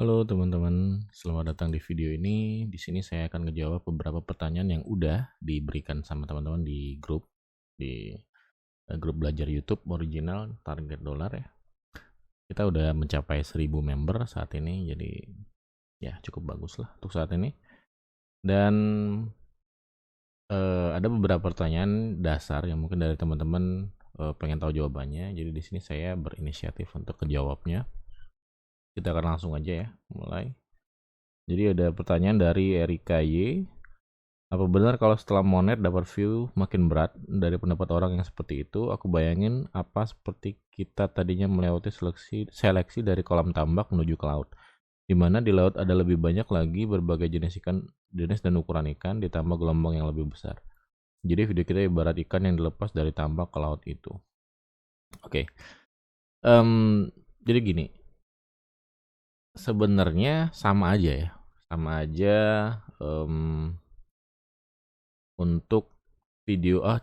Halo teman-teman, selamat datang di video ini. Di sini saya akan ngejawab beberapa pertanyaan yang udah diberikan sama teman-teman di grup grup belajar YouTube original target dolar ya. Kita udah mencapai 1000 member saat ini, jadi ya cukup bagus lah untuk saat ini. Dan ada beberapa pertanyaan dasar yang mungkin dari teman-teman pengen tahu jawabannya. Jadi di sini saya berinisiatif untuk kejawabnya. Kita akan langsung aja ya, mulai. Jadi ada pertanyaan dari Erika Y. Apa benar kalau setelah monet dapat view makin berat? Dari pendapat orang yang seperti itu, aku bayangin apa seperti kita tadinya melewati seleksi dari kolam tambak menuju ke laut. Di mana di laut ada lebih banyak lagi berbagai jenis dan ukuran ikan ditambah gelombang yang lebih besar. Jadi video kita ibarat ikan yang dilepas dari tambak ke laut itu. Oke. Jadi gini, sebenarnya sama aja ya. Sama aja untuk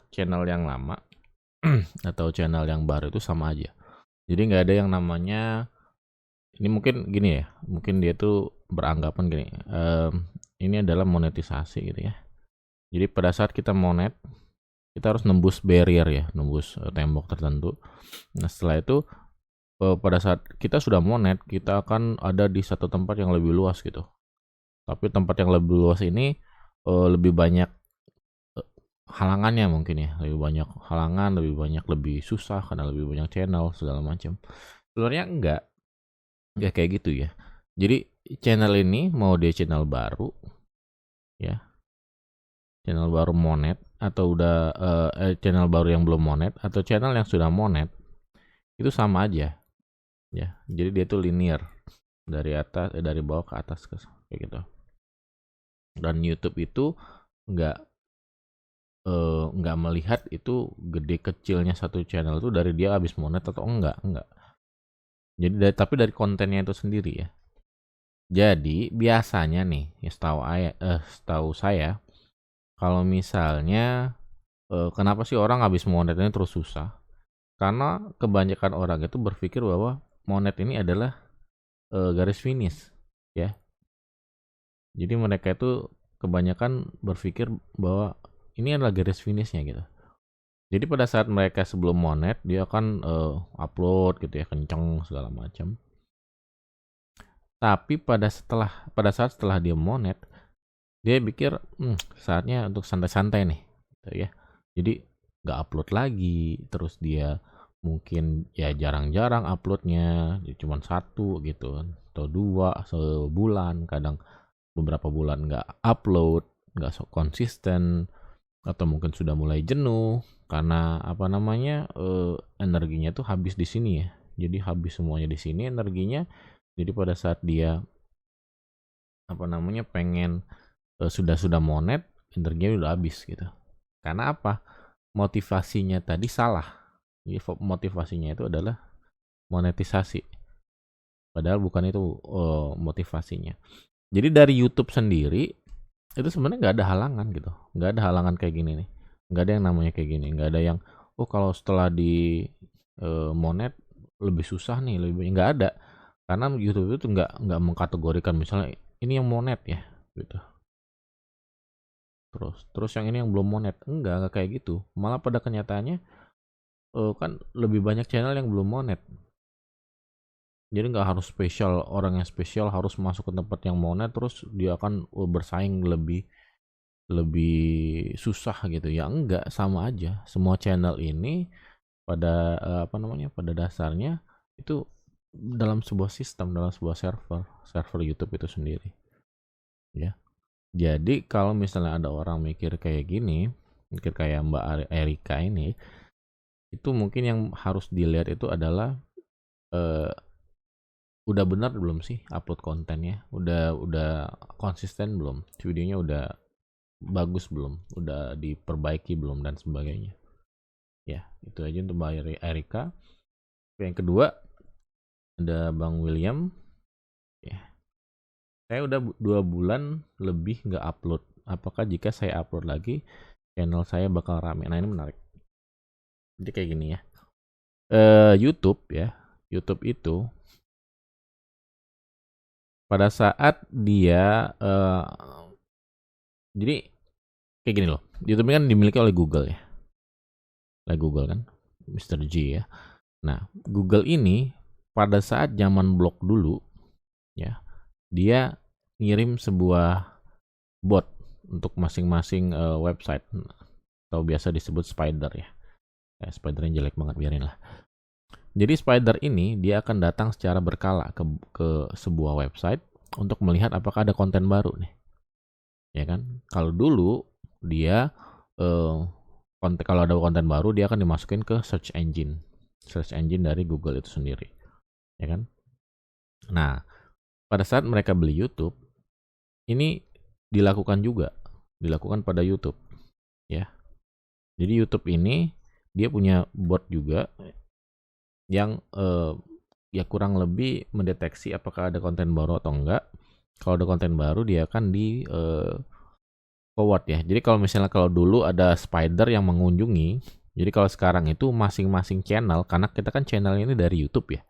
channel yang lama atau channel yang baru itu sama aja. Jadi nggak ada yang namanya, ini mungkin gini ya, mungkin dia tuh beranggapan gini, ini adalah monetisasi gitu ya. Jadi pada saat kita monet, kita harus nembus barrier ya, nembus tembok tertentu. Nah setelah itu pada saat kita sudah monet, kita akan ada di satu tempat yang lebih luas gitu. Tapi tempat yang lebih luas ini lebih banyak halangannya mungkin ya, lebih banyak halangan, lebih susah karena lebih banyak channel segala macam. Sebenarnya enggak kayak gitu ya. Jadi channel ini mau dia channel baru ya, channel baru monet atau udah channel baru yang belum monet atau channel yang sudah monet, itu sama aja ya. Jadi dia tuh linear dari atas dari bawah ke atas kayak gitu. Dan YouTube itu enggak nggak melihat itu gede kecilnya satu channel itu dari dia habis monet atau enggak. Jadi tapi dari kontennya itu sendiri ya. Jadi biasanya nih, ya setahu saya, kalau misalnya kenapa sih orang habis monetnya terus susah? Karena kebanyakan orang itu berpikir bahwa monet ini adalah garis finish, ya. Jadi mereka itu kebanyakan berpikir bahwa ini adalah garis finishnya gitu. Jadi pada saat mereka sebelum monet dia akan upload gitu ya, kenceng segala macam. Tapi pada saat setelah dia monet, dia pikir saatnya untuk santai-santai nih gitu ya. Jadi nggak upload lagi, terus dia mungkin ya jarang-jarang uploadnya, ya cuma satu gitu atau dua sebulan, kadang beberapa bulan nggak upload, nggak konsisten, atau mungkin sudah mulai jenuh karena apa namanya energinya tuh habis di sini ya. Jadi habis semuanya di sini energinya. Jadi pada saat dia apa namanya pengen sudah monet, energinya udah habis gitu. Karena apa? Motivasinya tadi salah. Jadi motivasinya itu adalah monetisasi. Padahal bukan itu motivasinya. Jadi dari YouTube sendiri itu sebenarnya nggak ada halangan gitu. Nggak ada halangan kayak gini nih. Nggak ada yang namanya kayak gini. Nggak ada yang kalau setelah di monet lebih susah nih, lebih nggak ada. Karena YouTube itu nggak mengkategorikan misalnya ini yang monet ya gitu. Terus yang ini yang belum monet, enggak kayak gitu. Malah pada kenyataannya kan lebih banyak channel yang belum monet. Jadi nggak harus spesial, orang yang spesial harus masuk ke tempat yang monet terus dia akan bersaing lebih lebih susah gitu ya. Enggak, sama aja. Semua channel ini pada apa namanya? Pada dasarnya itu dalam sebuah sistem, dalam sebuah server YouTube itu sendiri. Ya. Jadi kalau misalnya ada orang mikir kayak gini, mikir kayak Mbak Erika ini, itu mungkin yang harus dilihat itu adalah eh, udah benar belum sih upload kontennya, udah konsisten belum, videonya udah bagus belum, udah diperbaiki belum dan sebagainya. Ya itu aja untuk Mbak Erika. Yang kedua ada Bang William. Ya, saya udah 2 bulan lebih nggak upload. Apakah jika saya upload lagi channel saya bakal rame? Nah ini menarik. Jadi kayak gini ya. YouTube ya. YouTube itu pada saat dia jadi kayak gini loh, YouTube ini kan dimiliki oleh Google ya, oleh Google kan, Mr. G ya. Nah, Google ini pada saat zaman blog dulu ya, dia ngirim sebuah bot untuk masing-masing website, atau biasa disebut spider ya. Spidernya jelek banget, biarin lah. Jadi spider ini dia akan datang secara berkala ke sebuah website untuk melihat apakah ada konten baru nih. Ya kan? Kalau dulu dia kalau ada konten baru dia akan dimasukin ke search engine dari Google itu sendiri. Ya kan? Nah, pada saat mereka beli YouTube, ini dilakukan pada YouTube ya. Jadi YouTube ini dia punya bot juga yang ya kurang lebih mendeteksi apakah ada konten baru atau enggak. Kalau ada konten baru dia akan di forward ya. Jadi kalau dulu ada spider yang mengunjungi, jadi kalau sekarang itu masing-masing channel, karena kita kan channel ini dari YouTube ya.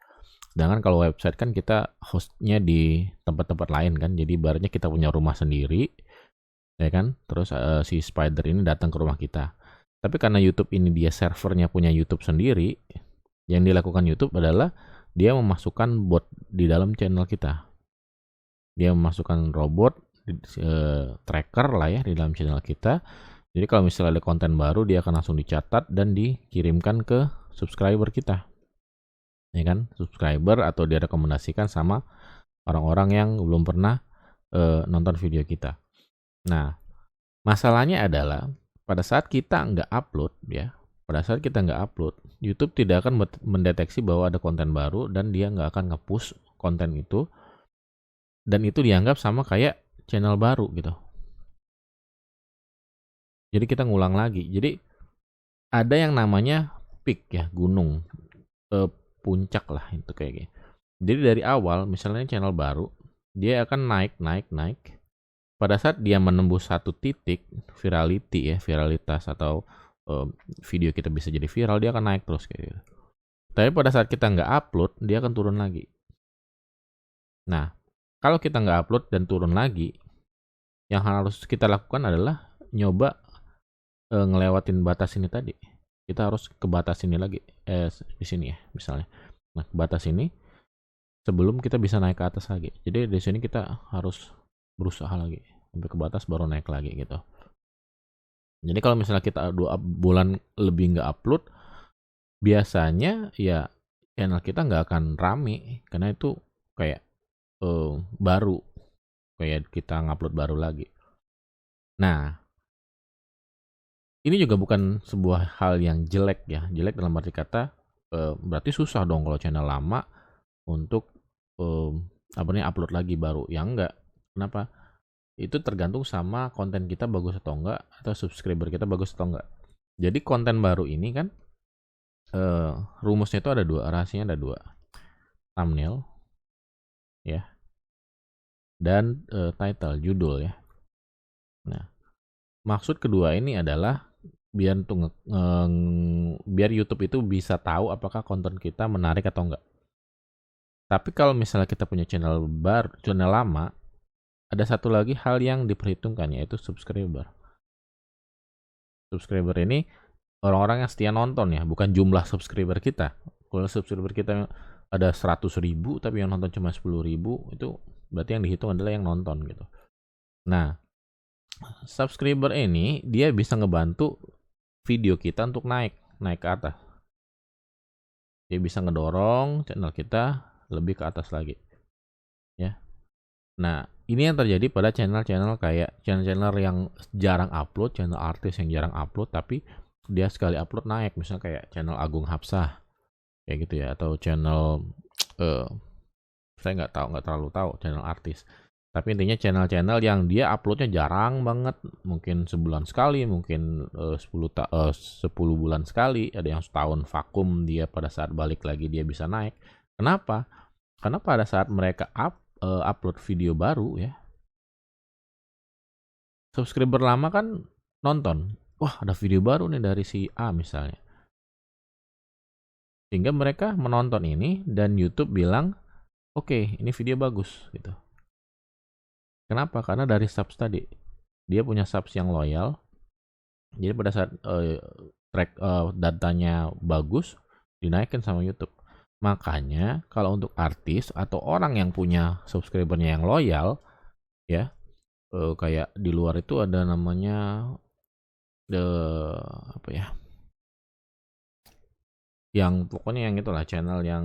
Sedangkan kalau website kan kita hostnya di tempat-tempat lain kan, jadi ibaratnya kita punya rumah sendiri, ya kan. Terus si spider ini datang ke rumah kita. Tapi karena YouTube ini dia servernya punya YouTube sendiri, yang dilakukan YouTube adalah dia memasukkan bot di dalam channel kita. Dia memasukkan robot tracker lah ya di dalam channel kita. Jadi kalau misalnya ada konten baru dia akan langsung dicatat dan dikirimkan ke subscriber kita. Ya kan? Subscriber atau direkomendasikan sama orang-orang yang belum pernah nonton video kita. Nah, masalahnya adalah pada saat kita nggak upload ya, YouTube tidak akan mendeteksi bahwa ada konten baru dan dia nggak akan nge-push konten itu, dan itu dianggap sama kayak channel baru gitu. Jadi kita ngulang lagi. Jadi ada yang namanya peak ya, gunung, puncak lah itu kayak gitu. Jadi dari awal misalnya channel baru, dia akan naik. Pada saat dia menembus satu titik viralitas atau video kita bisa jadi viral, dia akan naik terus kayak gitu. Tapi pada saat kita nggak upload, dia akan turun lagi. Nah, kalau kita nggak upload dan turun lagi, yang harus kita lakukan adalah nyoba ngelewatin batas ini tadi. Kita harus ke batas ini lagi, di sini ya misalnya. Nah, ke batas ini sebelum kita bisa naik ke atas lagi. Jadi di sini kita harus berusaha lagi sampai ke batas baru naik lagi gitu. Jadi kalau misalnya kita 2 bulan lebih nggak upload, biasanya ya channel kita nggak akan rame karena itu kayak baru, kayak kita ngupload baru lagi. Nah, ini juga bukan sebuah hal yang jelek ya. Jelek dalam arti kata berarti susah dong kalau channel lama untuk upload lagi baru. Ya enggak. Kenapa? Itu tergantung sama konten kita bagus atau enggak, atau subscriber kita bagus atau enggak. Jadi konten baru ini kan rumusnya itu ada 2, rahasianya ada 2. Thumbnail ya, dan title, judul ya. Nah, maksud kedua ini adalah biar YouTube itu bisa tahu apakah konten kita menarik atau enggak. Tapi kalau misalnya kita punya channel lama, ada satu lagi hal yang diperhitungkan, yaitu subscriber. Subscriber ini orang-orang yang setia nonton ya, bukan jumlah subscriber kita. Kalau subscriber kita ada 100.000 tapi yang nonton cuma 10.000, itu berarti yang dihitung adalah yang nonton gitu. Nah, subscriber ini dia bisa ngebantu video kita untuk naik ke atas. Dia bisa ngedorong channel kita lebih ke atas lagi. Ya. Nah, ini yang terjadi pada channel-channel kayak channel yang jarang upload, channel artis yang jarang upload, tapi dia sekali upload naik. Misalnya kayak channel Agung Hapsah, kayak gitu ya, atau channel saya nggak terlalu tahu channel artis. Tapi intinya channel-channel yang dia uploadnya jarang banget, mungkin sebulan sekali, mungkin 10 bulan sekali, ada yang setahun vakum, dia pada saat balik lagi dia bisa naik. Kenapa? Karena pada saat mereka upload video baru ya, subscriber lama kan nonton, wah ada video baru nih dari si A misalnya, sehingga mereka menonton ini dan YouTube bilang oke, ini video bagus gitu. Kenapa? Karena dari subs tadi. Dia punya subs yang loyal. Jadi pada saat datanya bagus, dinaikin sama YouTube. Makanya kalau untuk artis atau orang yang punya subscribernya yang loyal, ya, kayak di luar itu ada namanya apa ya? Yang pokoknya yang itulah channel yang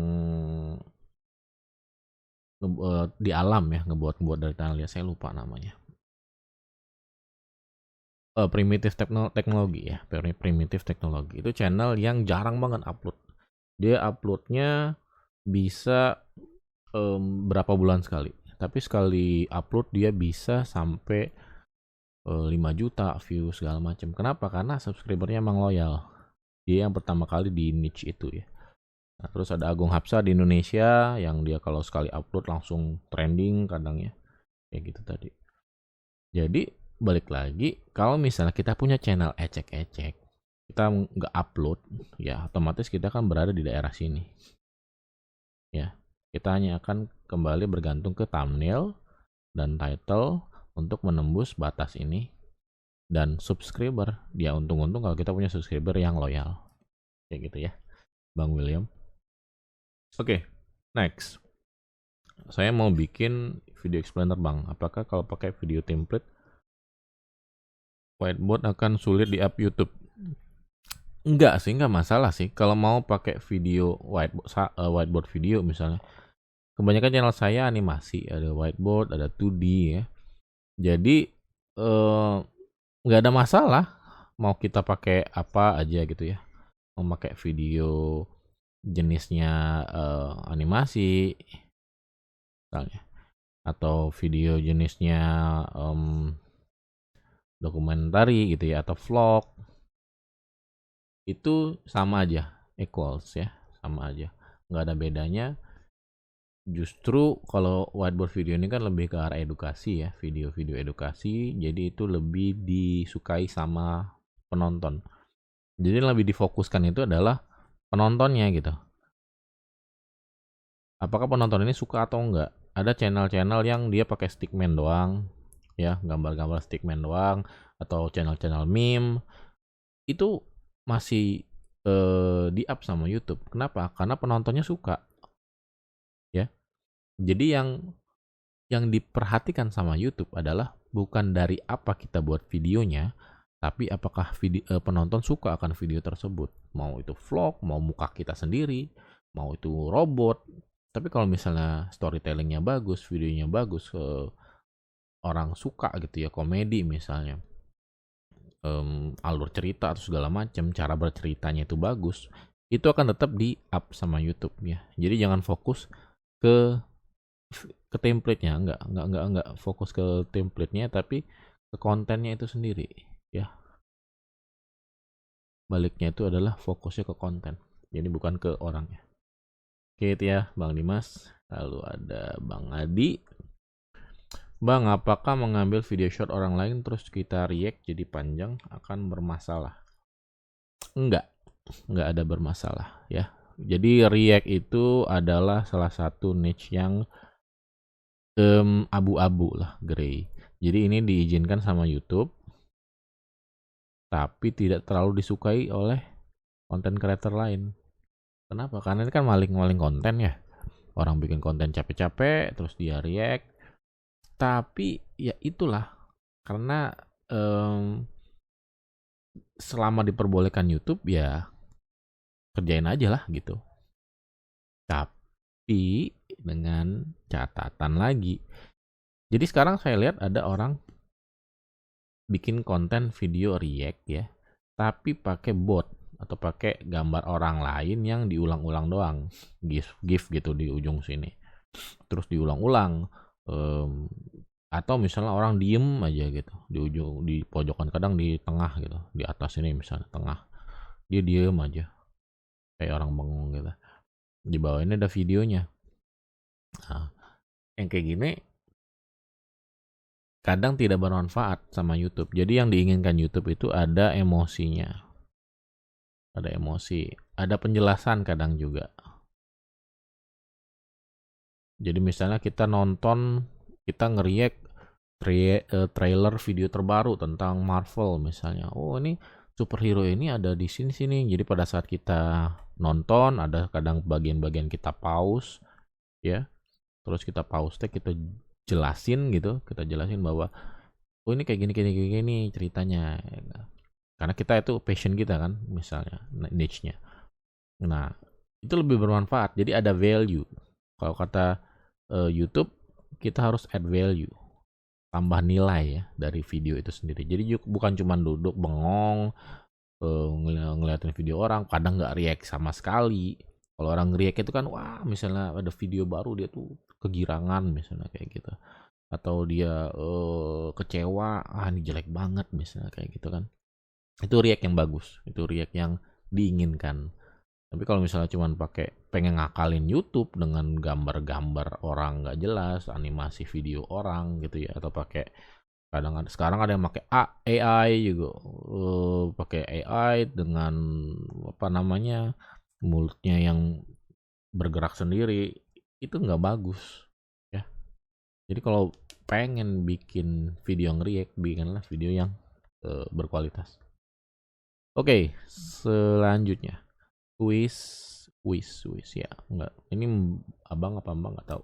di alam ya, ngebuat dari tanah liat, saya lupa namanya. Primitive teknologi ya, primitive teknologi itu channel yang jarang banget upload. Dia uploadnya bisa berapa bulan sekali, tapi sekali upload dia bisa sampai 5 juta view segala macam. Kenapa? Karena subscribernya emang loyal. Dia yang pertama kali di niche itu ya. Nah, terus ada Agung Hapsa di Indonesia yang dia kalau sekali upload langsung trending kadang ya, kayak gitu tadi. Jadi balik lagi, kalau misalnya kita punya channel ecek-ecek, kita nggak upload, ya otomatis kita kan berada di daerah sini. Ya, kita hanya akan kembali bergantung ke thumbnail dan title untuk menembus batas ini. Dan subscriber, dia untung-untung kalau kita punya subscriber yang loyal. Kayak gitu ya, Bang William. Oke, next. Saya mau bikin video explainer, Bang. Apakah kalau pakai video template whiteboard akan sulit di up YouTube? Enggak sih, enggak masalah sih. Kalau mau pakai video whiteboard video misalnya. Kebanyakan channel saya animasi, ada whiteboard, ada 2D ya. Jadi enggak ada masalah mau kita pakai apa aja gitu ya. Mau pakai video jenisnya animasi misalnya, atau video jenisnya dokumentari gitu ya, atau vlog, itu sama aja, equals ya, sama aja, nggak ada bedanya. Justru kalau whiteboard video ini kan lebih ke arah edukasi ya, video-video edukasi, jadi itu lebih disukai sama penonton. Jadi yang lebih difokuskan itu adalah penontonnya gitu. Apakah penonton ini suka atau enggak? Ada channel-channel yang dia pakai stickman doang, ya, gambar-gambar stickman doang, atau channel-channel meme, itu masih di up sama YouTube. Kenapa? Karena penontonnya suka, ya. Jadi yang diperhatikan sama YouTube adalah bukan dari apa kita buat videonya, tapi apakah penonton suka akan video tersebut. Mau itu vlog, mau muka kita sendiri, mau itu robot. Tapi kalau misalnya storytellingnya bagus, videonya bagus, orang suka gitu ya, komedi misalnya, alur cerita atau segala macam, cara berceritanya itu bagus, itu akan tetap di up sama YouTube ya. Jadi jangan fokus ke template-nya, enggak fokus ke template-nya, tapi ke kontennya itu sendiri ya. Baliknya itu adalah fokusnya ke konten, jadi bukan ke orangnya. Oke itu ya Bang Dimas. Lalu ada Bang Adi. Bang, apakah mengambil video short orang lain terus kita react jadi panjang akan bermasalah? Enggak ada bermasalah ya. Jadi react itu adalah salah satu niche yang abu-abu lah, gray. Jadi ini diizinkan sama YouTube, tapi tidak terlalu disukai oleh konten creator lain. Kenapa? Karena ini kan maling-maling konten ya. Orang bikin konten capek-capek terus dia react. Tapi ya itulah, karena selama diperbolehkan YouTube ya kerjain aja lah gitu. Tapi dengan catatan lagi. Jadi sekarang saya lihat ada orang bikin konten video react ya, tapi pakai bot atau pakai gambar orang lain yang diulang-ulang doang, gif gitu di ujung sini, terus diulang-ulang, atau misalnya orang diem aja gitu di ujung, di pojokan, kadang di tengah gitu, di atas ini misalnya tengah, dia diem aja kayak orang bengong gitu. Di bawah ini ada videonya. Nah, yang kayak gini kadang tidak bermanfaat sama YouTube. Jadi yang diinginkan YouTube itu ada emosinya. Ada emosi, ada penjelasan kadang juga. Jadi misalnya kita nonton, kita ngeriak, trailer video terbaru tentang Marvel misalnya. Oh, ini superhero ini ada di sini-sini. Jadi pada saat kita nonton ada kadang bagian-bagian kita pause ya. Terus kita pause kita jelasin gitu, kita jelasin bahwa oh ini kayak gini ceritanya. Karena kita itu passion kita kan misalnya niche-nya. Nah, itu lebih bermanfaat. Jadi ada value. Kalau kata YouTube, kita harus add value, tambah nilai ya dari video itu sendiri. Jadi bukan cuma duduk bengong ngeliatin video orang, kadang nggak react sama sekali. Kalau orang react itu kan wah misalnya ada video baru dia tuh kegirangan misalnya kayak gitu, atau dia kecewa, ini jelek banget misalnya kayak gitu kan. Itu react yang bagus, itu react yang diinginkan. Tapi kalau misalnya cuma pakai pengen ngakalin YouTube dengan gambar-gambar orang nggak jelas, animasi video orang gitu ya, atau pakai sekarang ada yang pakai AI juga, pakai AI dengan apa namanya mulutnya yang bergerak sendiri, itu nggak bagus ya. Jadi kalau pengen bikin video yang react, bikinlah video yang berkualitas. Oke, selanjutnya Wis ya enggak, ini abang nggak tahu.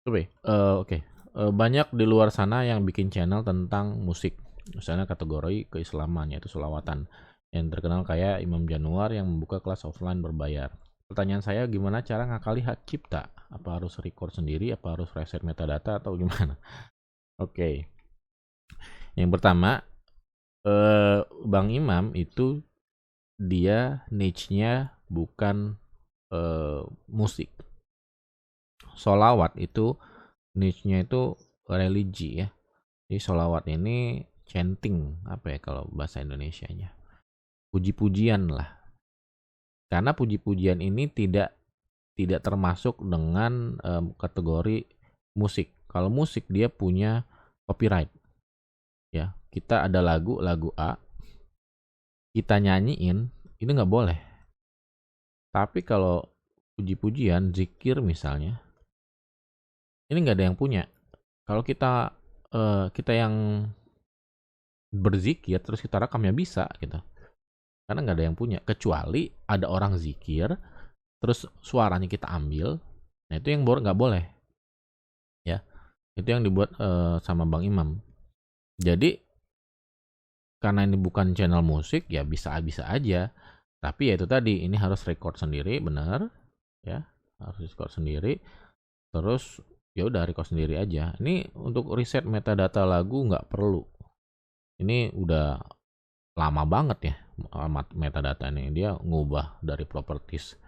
Oke. Banyak di luar sana yang bikin channel tentang musik, misalnya kategori keislaman yaitu selawatan, yang terkenal kayak Imam Januar yang membuka kelas offline berbayar. Pertanyaan saya, gimana cara ngakali hak cipta? Apa harus record sendiri, apa harus reset metadata, atau gimana? Oke. Yang pertama, Bang Imam itu dia niche-nya bukan musik. Sholawat itu niche-nya itu religi ya. Jadi sholawat ini chanting, apa ya kalau bahasa Indonesianya, puji-pujian lah. Karena puji-pujian ini tidak termasuk dengan kategori musik. Kalau musik dia punya copyright ya. Kita ada lagu A, kita nyanyiin, itu nggak boleh. Tapi kalau puji-pujian, zikir misalnya, ini nggak ada yang punya. Kalau kita yang berzikir terus kita rekam ya bisa gitu. Karena nggak ada yang punya, kecuali ada orang zikir terus suaranya kita ambil. Nah itu yang nggak boleh ya. Itu yang dibuat sama Bang Imam. Jadi karena ini bukan channel musik ya bisa aja. Tapi ya itu tadi, ini harus record sendiri, bener ya, harus record sendiri. Terus ya udah record sendiri aja. Ini untuk riset metadata lagu nggak perlu. Ini udah lama banget ya metadata ini. Dia ngubah dari properties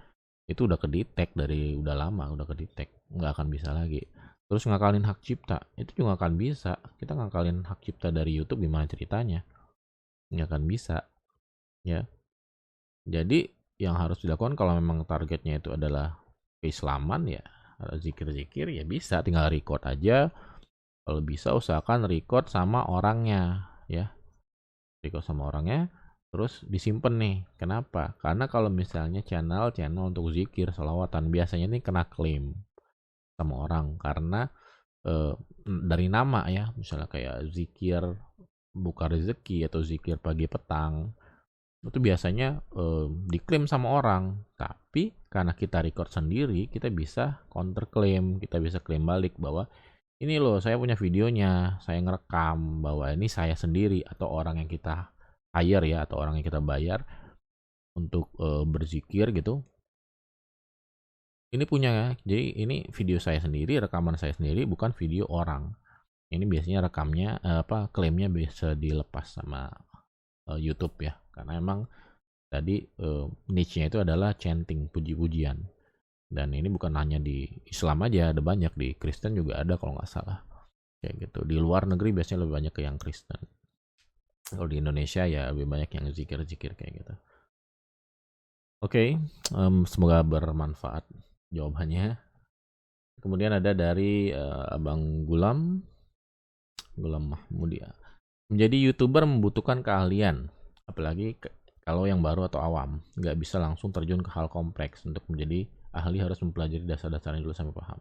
itu udah kedetek dari udah lama, udah kedetek, nggak akan bisa lagi. Terus ngakalin hak cipta itu juga akan bisa. Kita ngakalin hak cipta dari YouTube gimana ceritanya? Nggak akan bisa ya. Jadi yang harus dilakukan kalau memang targetnya itu adalah keislaman ya, zikir-zikir ya bisa tinggal record aja. Kalau bisa usahakan record sama orangnya ya. Record sama orangnya terus disimpan nih. Kenapa? Karena kalau misalnya channel untuk zikir, sholawatan biasanya nih kena klaim sama orang karena dari nama ya, misalnya kayak zikir buka rezeki atau zikir pagi petang, itu biasanya diklaim sama orang. Tapi karena kita record sendiri, kita bisa counter claim, kita bisa klaim balik bahwa ini loh saya punya videonya, saya ngerekam bahwa ini saya sendiri atau orang yang kita hire ya, atau orang yang kita bayar untuk berzikir gitu. Ini punya ya, jadi ini video saya sendiri, rekaman saya sendiri, bukan video orang. Ini biasanya rekamnya klaimnya bisa dilepas sama YouTube ya, karena emang tadi niche-nya itu adalah chanting, puji-pujian. Dan ini bukan hanya di Islam aja, ada banyak, di Kristen juga ada kalau nggak salah kayak gitu. Di luar negeri biasanya lebih banyak ke yang Kristen. Kalau di Indonesia ya lebih banyak yang zikir-zikir kayak gitu. Oke, semoga bermanfaat jawabannya. Kemudian ada dari Abang Gulam Mahmud ya. Menjadi YouTuber membutuhkan keahlian, apalagi kalau yang baru atau awam. Nggak bisa langsung terjun ke hal kompleks. Untuk menjadi ahli harus mempelajari dasar-dasarnya dulu sampai paham.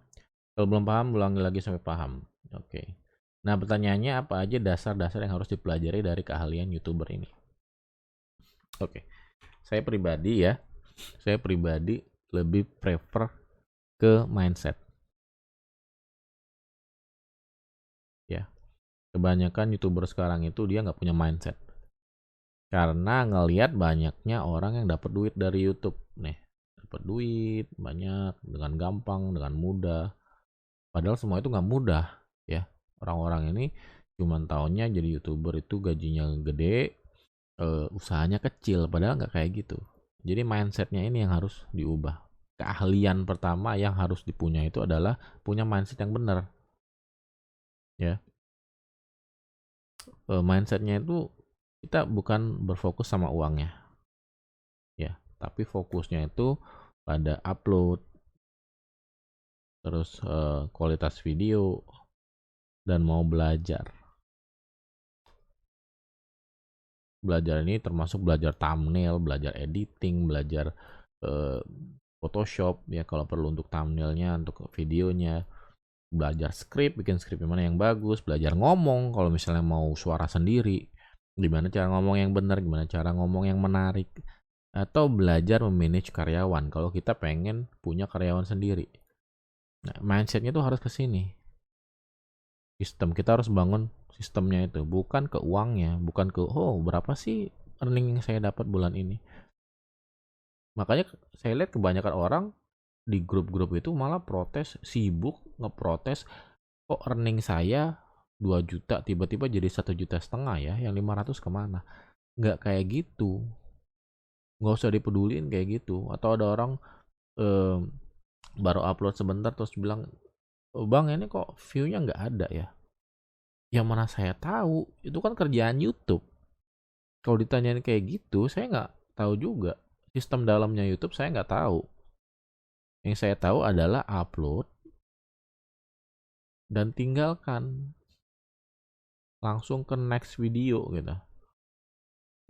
Kalau belum paham, ulangi lagi sampai paham. Oke. Nah, pertanyaannya apa aja dasar-dasar yang harus dipelajari dari keahlian YouTuber ini? Oke, saya pribadi lebih prefer ke mindset. Ya, kebanyakan YouTuber sekarang itu dia nggak punya mindset. Karena ngelihat banyaknya orang yang dapat duit dari YouTube. Nih, dapat duit banyak dengan gampang, dengan mudah. Padahal semua itu nggak mudah, ya. Orang-orang ini cuman taunya jadi YouTuber itu gajinya gede, usahanya kecil, padahal nggak kayak gitu. Jadi mindsetnya ini yang harus diubah. Keahlian pertama yang harus dipunya itu adalah punya mindset yang benar, ya. Mindsetnya itu kita bukan berfokus sama uangnya, ya, tapi fokusnya itu pada upload, terus kualitas video, dan mau belajar. Belajar ini termasuk belajar thumbnail, belajar editing, belajar Photoshop ya kalau perlu untuk thumbnailnya, untuk videonya, belajar script, bikin script mana yang bagus, belajar ngomong kalau misalnya mau suara sendiri, gimana cara ngomong yang benar, gimana cara ngomong yang menarik, atau belajar memanage karyawan kalau kita pengen punya karyawan sendiri. Nah, mindsetnya tuh harus ke sini. Sistem kita harus bangun sistemnya itu, bukan ke uangnya, bukan ke berapa sih earning yang saya dapat bulan ini. Makanya saya lihat kebanyakan orang di grup-grup itu malah protes, sibuk ngeprotes, kok earning saya 2 juta tiba-tiba jadi 1,5 juta ya, yang 500 kemana? Nggak kayak gitu, nggak usah dipedulin kayak gitu. Atau ada orang eh, baru upload sebentar terus bilang, bang ini kok view-nya nggak ada ya. Yang mana saya tahu, itu kan kerjaan YouTube. Kalau ditanyain kayak gitu, saya nggak tahu juga. Sistem dalamnya YouTube saya nggak tahu. Yang saya tahu adalah upload dan tinggalkan, langsung ke next video gitu.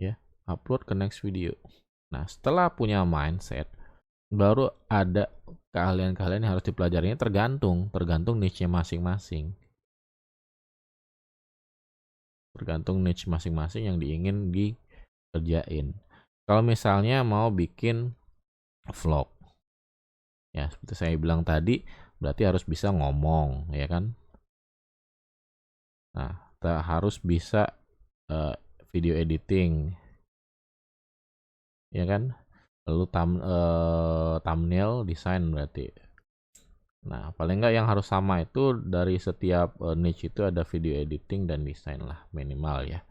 Ya, upload ke next video. Nah, setelah punya mindset, baru ada keahlian-keahlian yang harus dipelajarinya tergantung niche-nya masing-masing. Tergantung niche masing-masing yang diingin dikerjain. Kalau misalnya mau bikin vlog, ya seperti saya bilang tadi, berarti harus bisa ngomong, ya kan? Nah, kita harus bisa video editing, ya kan? Lalu thumbnail design berarti. Nah, paling nggak yang harus sama itu dari setiap niche itu ada video editing dan desain lah minimal ya.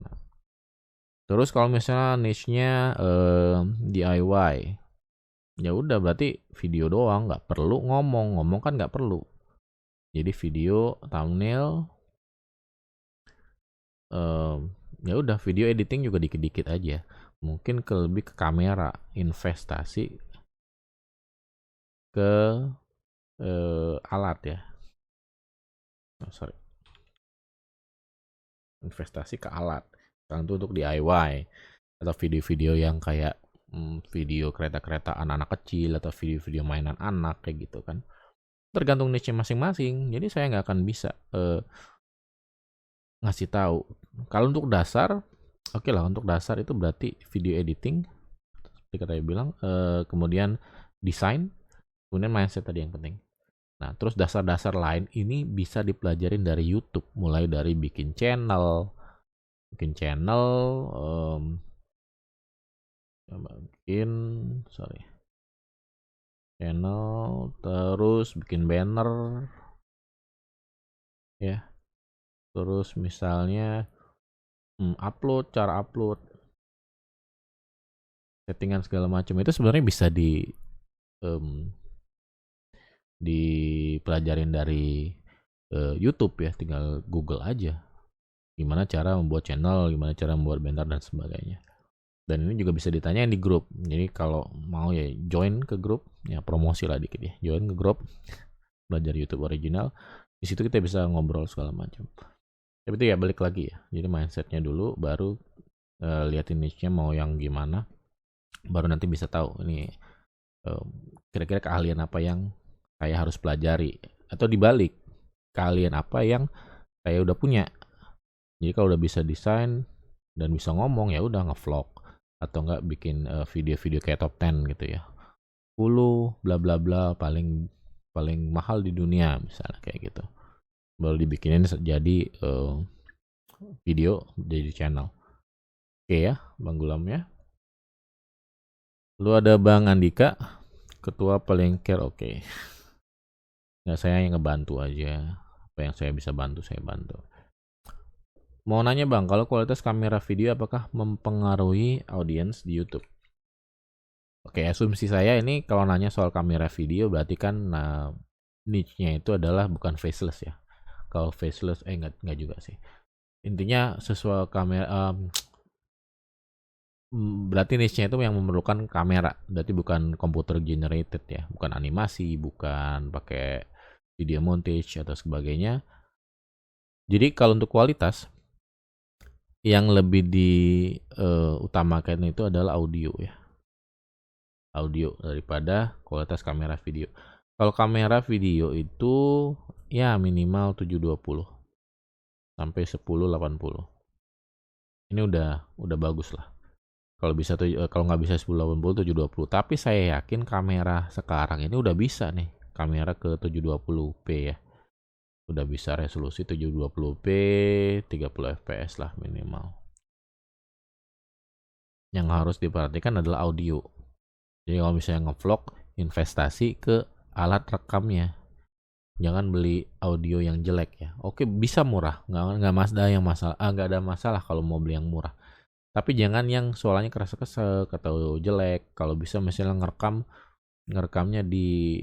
Nah, terus kalau misalnya niche-nya DIY, ya udah berarti video doang, nggak perlu ngomong kan nggak perlu. Jadi video, thumbnail, ya udah video editing juga dikit-dikit aja. Mungkin lebih ke kamera, investasi ke alat ya. Investasi ke alat. Sekarang itu untuk DIY atau video-video yang kayak video kereta-kereta anak-anak kecil atau video-video mainan anak kayak gitu kan. Tergantung niche masing-masing. Jadi saya nggak akan bisa ngasih tahu. Kalau untuk dasar, oke lah, untuk dasar itu berarti video editing seperti kata saya bilang, kemudian desain, kemudian mindset tadi yang penting. Nah, terus dasar-dasar lain ini bisa dipelajarin dari YouTube, mulai dari bikin channel, channel, terus bikin banner, ya, terus misalnya cara upload, settingan segala macam itu sebenarnya bisa dipelajarin dari YouTube ya, tinggal Google aja gimana cara membuat channel, gimana cara membuat banner dan sebagainya. Dan ini juga bisa ditanyain di grup. Jadi kalau mau ya join ke grup, ya promosi lah dikit ya, join ke grup belajar YouTube original. Di situ kita bisa ngobrol segala macam. Tapi itu ya balik lagi ya. Jadi mindsetnya dulu, baru liatin niche-nya mau yang gimana, baru nanti bisa tahu ini kira-kira keahlian apa yang saya harus pelajari. Atau dibalik, kalian apa yang saya udah punya. Jadi kalau udah bisa desain dan bisa ngomong, ya udah ngevlog atau enggak bikin video-video kayak top 10 gitu ya. 10 bla bla bla paling paling mahal di dunia misalnya kayak gitu. Baru dibikinin jadi video jadi channel. Oke ya, Bang Gulam ya. Lu ada Bang Andika, ketua paling care, oke. Nggak, saya yang ngebantu aja. Apa yang saya bisa bantu, saya bantu. Mau nanya Bang, kalau kualitas kamera video apakah mempengaruhi audiens di YouTube? Oke, asumsi saya ini kalau nanya soal kamera video berarti kan niche-nya itu adalah bukan faceless ya. Kalau faceless, enggak juga sih. Intinya sesuai kamera, berarti niche-nya itu yang memerlukan kamera, berarti bukan computer generated ya, bukan animasi, bukan pakai video montage atau sebagainya. Jadi kalau untuk kualitas yang lebih diutamakan itu adalah audio ya, audio daripada kualitas kamera video. Kalau kamera video itu ya minimal 720 sampai 1080. Ini udah bagus lah. Kalau bisa tuh, kalau nggak bisa 1080 720, tapi saya yakin kamera sekarang ini udah bisa nih, kamera ke 720p ya. Udah bisa resolusi 720p 30 fps lah minimal. Yang harus diperhatikan adalah audio. Jadi kalau misalnya ngevlog, investasi ke alat rekamnya. Jangan beli audio yang jelek ya. Oke, bisa murah, nggak nggak ada masalah kalau mau beli yang murah. Tapi jangan yang suaranya keras-keras atau jelek. Kalau bisa misalnya ngerekamnya di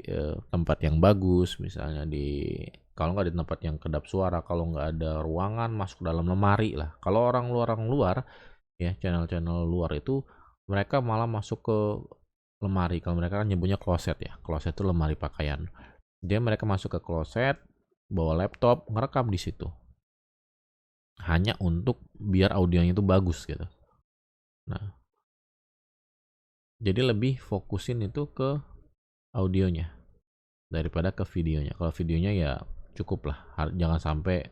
tempat yang bagus, misalnya kalau nggak di tempat yang kedap suara, kalau nggak ada ruangan, masuk dalam lemari lah. Kalau orang luar ya, channel-channel luar itu mereka malah masuk ke lemari. Kalau mereka kan nyebutnya kloset ya, kloset itu lemari pakaian. Jadi mereka masuk ke kloset, bawa laptop, ngerekam di situ. Hanya untuk biar audionya itu bagus gitu. Nah, jadi lebih fokusin itu ke audionya daripada ke videonya. Kalau videonya ya cukup lah, jangan sampai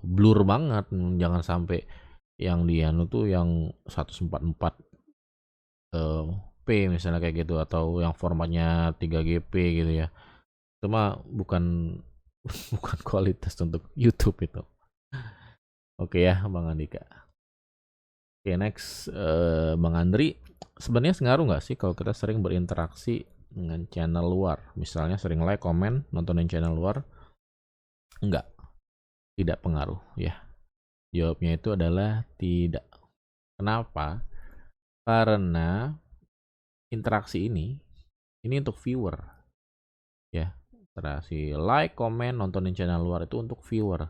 blur banget, jangan sampai yang dia tuh yang 144 p misalnya kayak gitu, atau yang formatnya 3GP gitu ya. Itu mah bukan bukan kualitas untuk YouTube itu. Oke ya, Bang Andika. Oke, next Bang Andri, sebenarnya ngaruh nggak sih kalau kita sering berinteraksi dengan channel luar? Misalnya sering like, komen, nontonin channel luar? Enggak, tidak pengaruh ya. Jawabnya itu adalah tidak. Kenapa? Karena interaksi ini untuk viewer ya. Interaksi like, komen, nontonin channel luar itu untuk viewer.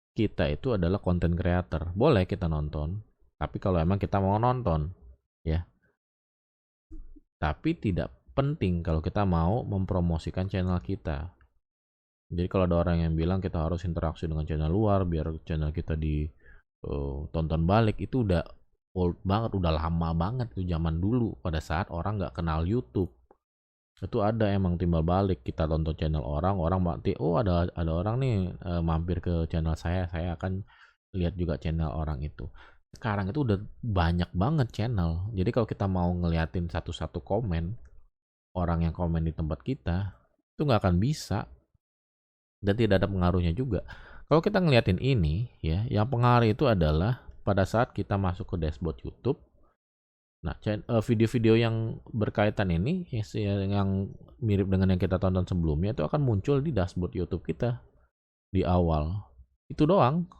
Kita itu adalah content creator. Boleh kita nonton, tapi kalau emang kita mau nonton ya. Tapi tidak penting kalau kita mau mempromosikan channel kita. Jadi kalau ada orang yang bilang kita harus interaksi dengan channel luar biar channel kita ditonton balik, itu udah old banget, udah lama banget. Itu zaman dulu pada saat orang nggak kenal YouTube. Itu ada emang timbal balik, kita tonton channel orang mati, oh ada orang nih mampir ke channel saya akan lihat juga channel orang itu. Sekarang itu udah banyak banget channel, jadi kalau kita mau ngeliatin satu-satu komen orang yang komen di tempat kita, itu nggak akan bisa dan tidak ada pengaruhnya juga. Kalau kita ngeliatin ini ya, yang pengaruh itu adalah pada saat kita masuk ke dashboard YouTube. Nah, video-video yang berkaitan ini yang mirip dengan yang kita tonton sebelumnya itu akan muncul di dashboard YouTube kita di awal. Itu doang.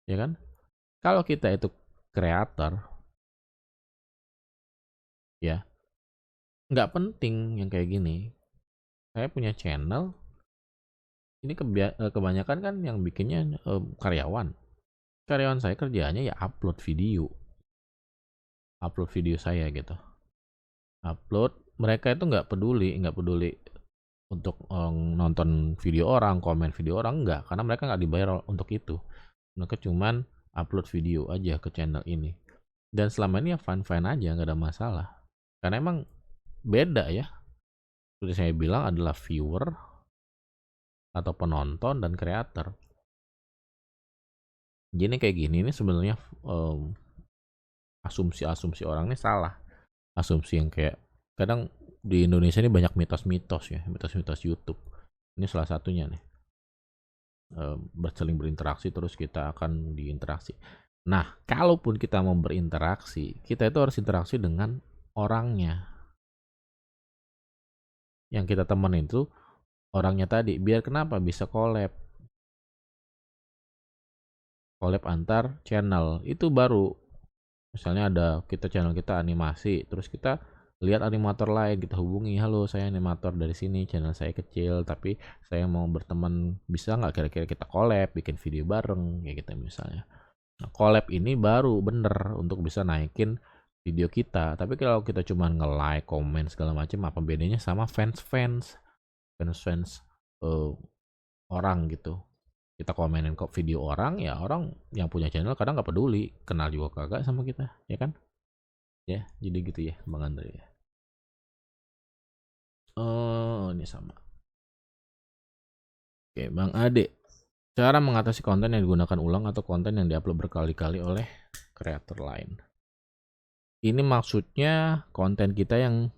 Ya kan? Kalau kita itu kreator ya, nggak penting yang kayak gini. Saya punya channel, ini kebanyakan kan yang bikinnya karyawan. Karyawan saya kerjaannya ya upload video saya gitu. Upload, mereka itu nggak peduli untuk nonton video orang, komen video orang, enggak, karena mereka nggak dibayar untuk itu. Mereka cuman upload video aja ke channel ini. Dan selama ini ya fine-fine aja, nggak ada masalah. Karena emang beda ya. Seperti saya bilang adalah viewer atau penonton dan kreator. Jadi kayak gini ini sebenarnya asumsi-asumsi orang ini salah. Asumsi yang kayak kadang di Indonesia ini banyak mitos-mitos ya, mitos-mitos YouTube. Ini salah satunya nih. Saling berinteraksi terus kita akan diinteraksi. Nah, kalaupun kita mau berinteraksi, kita itu harus interaksi dengan orangnya. Yang kita temenin itu orangnya tadi. Biar kenapa? Bisa collab antar channel. Itu baru. Misalnya ada channel kita animasi, terus kita lihat animator lain, kita hubungi, halo saya animator dari sini, channel saya kecil tapi saya mau berteman, bisa nggak kira-kira kita collab, bikin video bareng kayak gitu misalnya. Nah, collab ini baru bener untuk bisa naikin video kita. Tapi kalau kita cuma nge-like, komen segala macam, apa bedanya sama fans orang gitu. Kita komenin kok video orang, ya orang yang punya channel kadang nggak peduli, kenal juga kagak sama kita, ya kan? Ya, jadi gitu ya, Bang Andre ya. Oh, ini sama. Oke, Bang Ade. Cara mengatasi konten yang digunakan ulang atau konten yang diupload berkali-kali oleh kreator lain. Ini maksudnya konten kita yang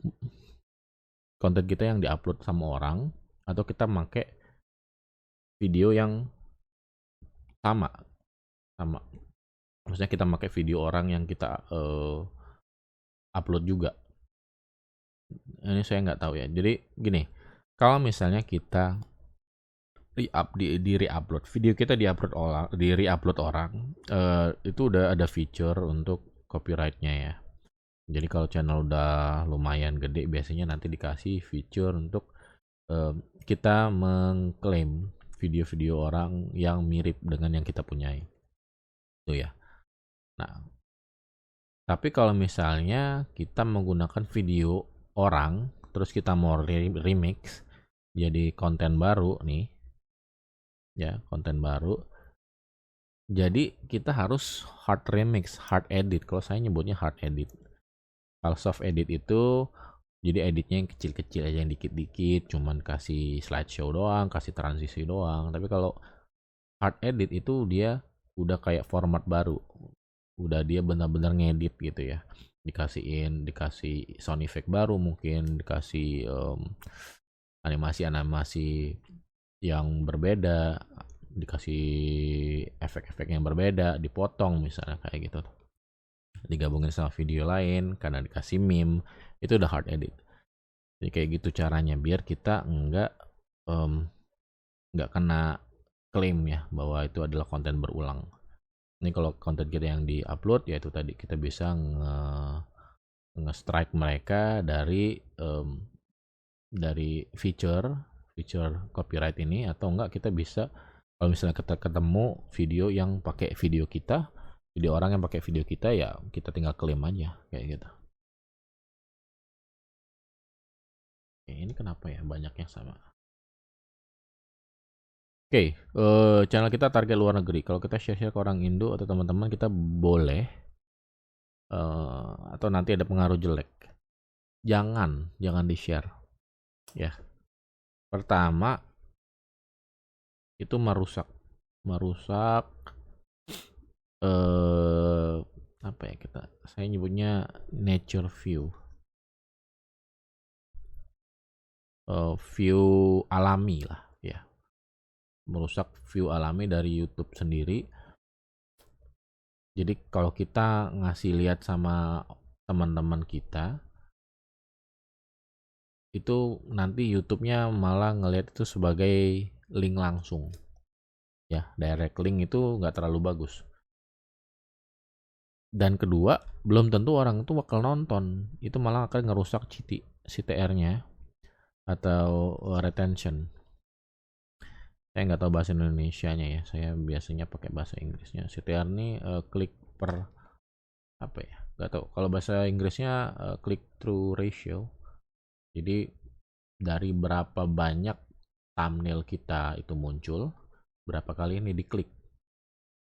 diupload sama orang, atau kita make video yang sama. Maksudnya kita pakai video orang yang kita upload juga. Ini saya nggak tahu ya. Jadi gini, kalau misalnya kita re-upload video kita di-upload orang, itu udah ada feature untuk copyrightnya ya. Jadi kalau channel udah lumayan gede, biasanya nanti dikasih feature untuk kita mengklaim video-video orang yang mirip dengan yang kita punyai. Itu ya. Nah, tapi kalau misalnya kita menggunakan video orang, terus kita mau remix jadi konten baru nih, ya konten baru. Jadi kita harus hard remix, hard edit. Kalau saya nyebutnya hard edit. Kalau soft edit itu jadi editnya yang kecil-kecil aja, yang dikit-dikit, cuman kasih slideshow doang, kasih transisi doang. Tapi kalau hard edit itu dia udah kayak format baru, udah dia benar-benar ngedit gitu ya, dikasih sound effect baru, mungkin dikasih animasi yang berbeda, dikasih efek-efek yang berbeda, dipotong misalnya kayak gitu, digabungin sama video lain karena dikasih meme, itu udah hard edit. Jadi kayak gitu caranya biar kita nggak kena klaim ya bahwa itu adalah konten berulang. Ini kalau konten kita yang di-upload, ya itu tadi kita bisa nge-strike mereka dari feature copyright ini, atau enggak kita bisa, kalau misalnya kita ketemu video yang pakai video orang yang pakai video kita, ya kita tinggal klaim aja kayak gitu. Oke, ini kenapa ya banyak yang sama? Oke, channel kita target luar negeri. Kalau kita share ke orang Indo atau teman-teman kita boleh, atau nanti ada pengaruh jelek. Jangan di-share. Ya. Pertama, itu merusak apa ya, saya nyebutnya nature view. View alami lah ya. Merusak view alami dari YouTube sendiri. Jadi kalau kita ngasih lihat sama teman-teman kita, itu nanti YouTube-nya malah ngelihat itu sebagai link langsung. Ya, direct link itu nggak terlalu bagus. Dan kedua, belum tentu orang itu bakal nonton. Itu malah akan ngerusak CTR-nya atau retention. Saya nggak tahu bahasa Indonesianya ya. Saya biasanya pakai bahasa Inggrisnya. CTR ini klik per apa ya? Nggak tahu. Kalau bahasa Inggrisnya click through ratio. Jadi dari berapa banyak thumbnail kita itu muncul, berapa kali ini diklik.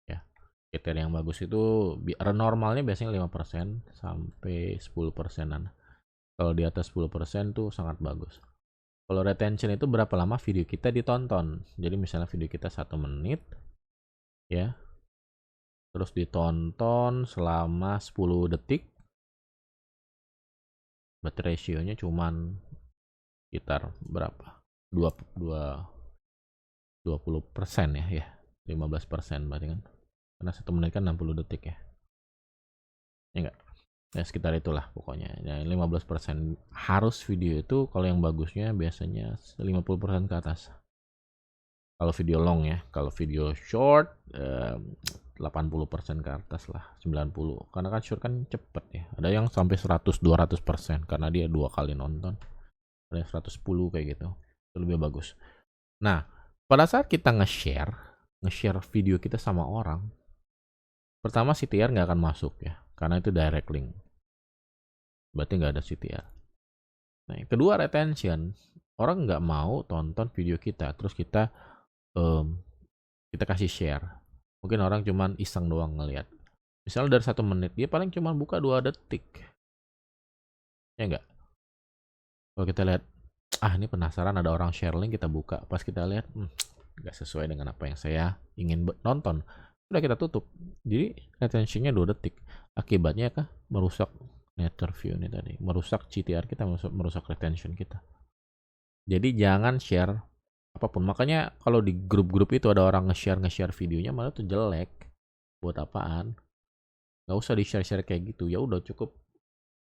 Ya. CTR yang bagus itu normalnya biasanya 5% sampai 10%-an. Kalau di atas 10% tuh sangat bagus. Kalau retention itu berapa lama video kita ditonton. Jadi misalnya video kita 1 menit ya, terus ditonton selama 10 detik, berarti rasionya cuman sekitar berapa? 20% ya, 15% berarti kan. Karena 1 menit kan 60 detik ya. Ya enggak? Ya sekitar itulah pokoknya. Ya 15% harus video itu kalau yang bagusnya biasanya 50% ke atas. Kalau video long ya, kalau video short 80% ke atas lah, 90. Karena kan short kan cepet ya. Ada yang sampai 100-200% karena dia 2 kali nonton. Ada yang 110 kayak gitu. Itu lebih bagus. Nah, pada saat kita nge-share video kita sama orang, pertama CTR nggak akan masuk ya, karena itu direct link. Berarti nggak ada CTR. Nah, yang kedua retention. Orang nggak mau tonton video kita, terus kita kasih share. Mungkin orang cuman iseng doang ngelihat. Misalnya dari 1 menit, dia paling cuma buka 2 detik. Ya enggak? Kalau kita lihat, ini penasaran ada orang share link, kita buka. Pas kita lihat, nggak sesuai dengan apa yang saya ingin nonton. Udah kita tutup. Jadi retentionnya 2 detik. Akibatnya kah? Merusak net view ini tadi. Merusak CTR kita, merusak retention kita. Jadi jangan share apapun. Makanya kalau di grup-grup itu ada orang nge-share videonya malah tuh jelek. Buat apaan? Nggak usah di-share kayak gitu. Ya udah cukup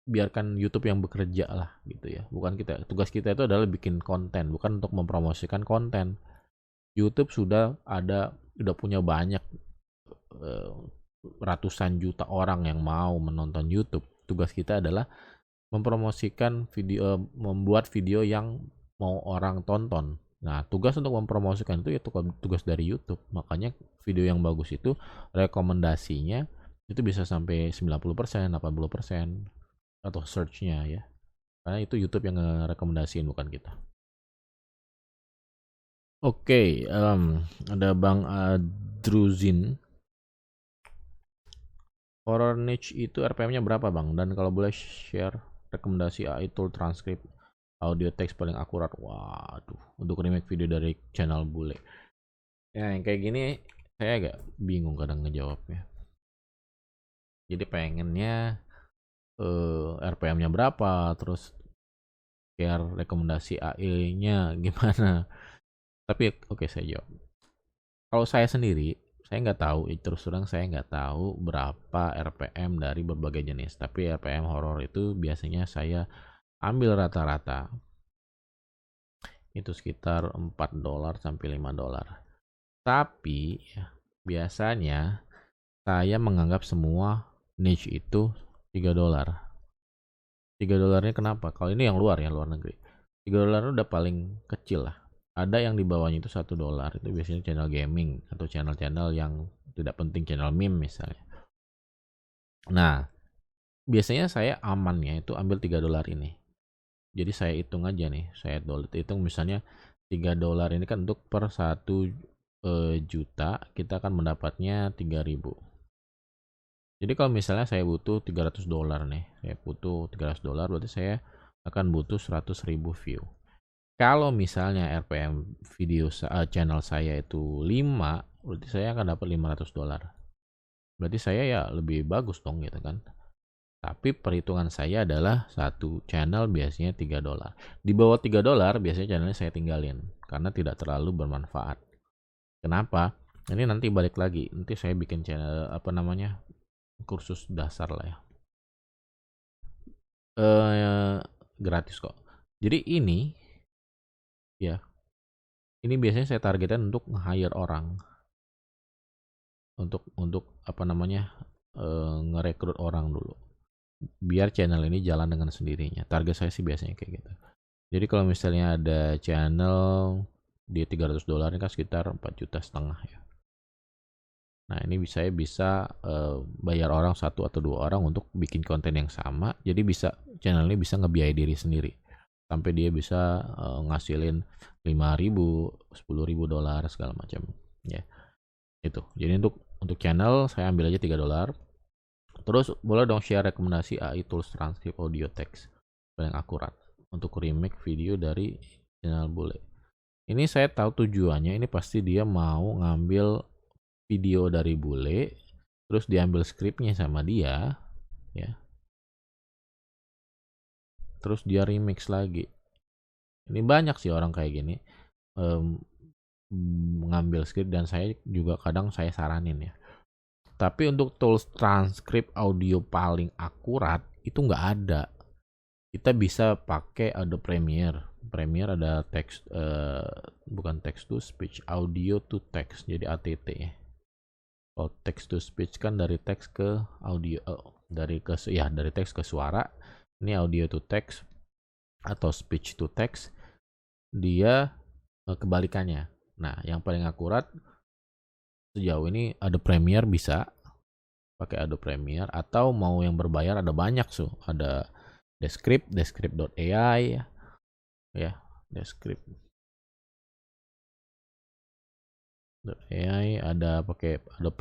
biarkan YouTube yang bekerja lah gitu ya. Bukan kita. Tugas kita itu adalah bikin konten, bukan untuk mempromosikan konten. YouTube sudah punya banyak ratusan juta orang yang mau menonton YouTube. Tugas kita adalah mempromosikan video, membuat video yang mau orang tonton. Nah, tugas untuk mempromosikan itu ya tugas dari YouTube. Makanya video yang bagus itu rekomendasinya itu bisa sampai 90%, 80% atau search-nya ya. Karena itu YouTube yang ngerekomendasiin, bukan kita. Oke, ada Bang Adruzin. Horror niche itu RPM-nya berapa Bang? Dan kalau boleh share rekomendasi AI tool transkrip audio teks paling akurat. Waduh, untuk remake video dari channel bule. Ya, yang kayak gini saya agak bingung kadang ngejawabnya. Jadi pengennya RPM-nya berapa, terus share rekomendasi AI-nya gimana. Tapi oke, saya jawab. Kalau saya sendiri, saya nggak tahu, terus terang saya nggak tahu berapa RPM dari berbagai jenis. Tapi RPM horor itu biasanya saya ambil rata-rata itu sekitar $4 sampai $5. Tapi biasanya saya menganggap semua niche itu $3. $3-nya kenapa? Kalau ini yang luar negeri. $3 udah paling kecil lah. Ada yang di bawahnya itu $1. Itu biasanya channel gaming atau channel-channel yang tidak penting, channel meme misalnya. Nah, biasanya saya amannya itu ambil $3 ini. Jadi saya hitung aja nih, saya hitung misalnya $3 ini kan untuk per 1 juta kita akan mendapatnya 3.000. Jadi kalau misalnya saya butuh $300 nih, saya butuh $300 berarti saya akan butuh 100.000 view. Kalau misalnya RPM video channel saya itu 5, berarti saya akan dapat $500. Berarti saya ya lebih bagus dong gitu kan. Tapi perhitungan saya adalah satu channel biasanya $3. Di bawah $3 biasanya channelnya saya tinggalin karena tidak terlalu bermanfaat. Kenapa? Ini nanti balik lagi. Nanti saya bikin channel kursus dasar lah ya. Gratis kok. Jadi ini ya. Ini biasanya saya targetkan untuk nge-hire orang. Untuk ngerekrut orang dulu. Biar channel ini jalan dengan sendirinya. Target saya sih biasanya kayak gitu. Jadi kalau misalnya ada channel di $300 ini kan sekitar 4,5 juta ya. Nah, ini saya bisa bayar orang 1 atau 2 orang untuk bikin konten yang sama. Jadi channel ini bisa ngebiayai diri sendiri. Sampai dia bisa ngasilin $5.000, $10.000 segala macam ya. Itu. Jadi untuk channel saya ambil aja $3. Terus boleh dong share rekomendasi AI tools transkrip audio text paling akurat untuk remake video dari channel bule. Ini saya tahu tujuannya, ini pasti dia mau ngambil video dari bule, terus diambil skripnya sama dia, ya. Terus dia remix lagi. Ini banyak sih orang kayak gini, ngambil skrip, dan saya juga kadang saya saranin ya. Tapi untuk tools transkrip audio paling akurat itu nggak ada. Kita bisa pakai Adobe Premiere. Premiere ada text, bukan text to speech, audio to text, jadi ATT. Kalau text to speech kan dari teks ke audio, dari teks ke suara. Ini audio to text atau speech to text, dia kebalikannya. Nah, yang paling akurat sejauh ini Adobe Premiere, bisa pakai Adobe Premiere, atau mau yang berbayar ada banyak ada Descript.ai ya, Descript.ai, ada pakai Adobe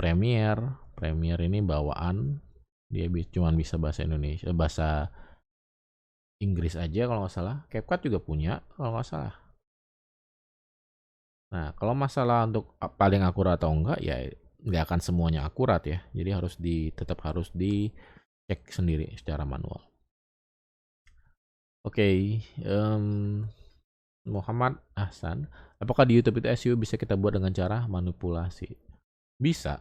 Premiere ini bawaan, dia cuma bisa bahasa Indonesia, bahasa Inggris aja kalau nggak salah. CapCut juga punya kalau nggak salah. Nah, kalau masalah untuk paling akurat atau enggak, ya nggak akan semuanya akurat ya. Jadi tetap harus dicek sendiri secara manual. Oke, Muhammad Hasan, apakah di YouTube itu SEO bisa kita buat dengan cara manipulasi? Bisa.